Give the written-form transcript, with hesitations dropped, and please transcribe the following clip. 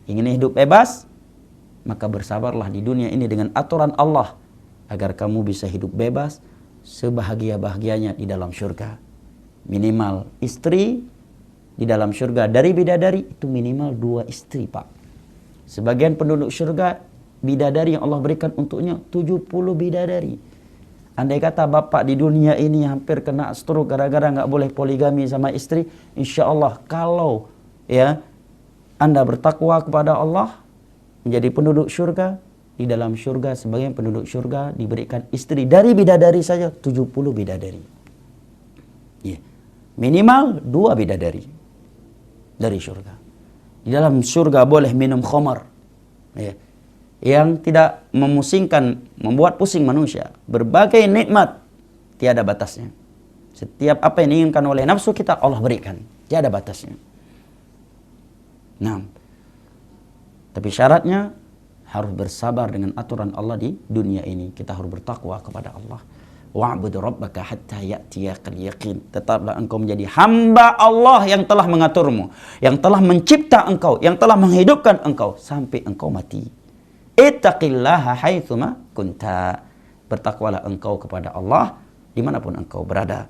Ingin hidup bebas? Maka bersabarlah di dunia ini dengan aturan Allah, agar kamu bisa hidup bebas sebahagia-bahagianya di dalam surga. Minimal istri di dalam surga dari bidadari itu minimal 2 istri, Pak. Sebagian penduduk surga, bidadari yang Allah berikan untuknya 70 bidadari. Andai kata bapak di dunia ini hampir kena stroke gara-gara nggak boleh poligami sama istri, insya Allah kalau ya Anda bertakwa kepada Allah, menjadi penduduk surga, di dalam surga sebagian penduduk surga diberikan istri dari bidadari saja 70 bidadari. Ya. Minimal 2 bidadari dari surga. Di dalam surga boleh minum khamar. Ya. Yang tidak memusingkan, membuat pusing manusia. Berbagai nikmat tiada batasnya. Setiap apa yang diinginkan oleh nafsu kita Allah berikan, tiada batasnya. Nah, tapi syaratnya harus bersabar dengan aturan Allah di dunia ini. Kita harus bertakwa kepada Allah. Wa'bud rabbaka hatta ya'tiyakal yaqin. Tetaplah engkau menjadi hamba Allah yang telah mengaturmu, yang telah mencipta engkau, yang telah menghidupkan engkau sampai engkau mati. Ittaqillaha haitsuma kunta. Bertakwalah engkau kepada Allah dimanapun engkau berada.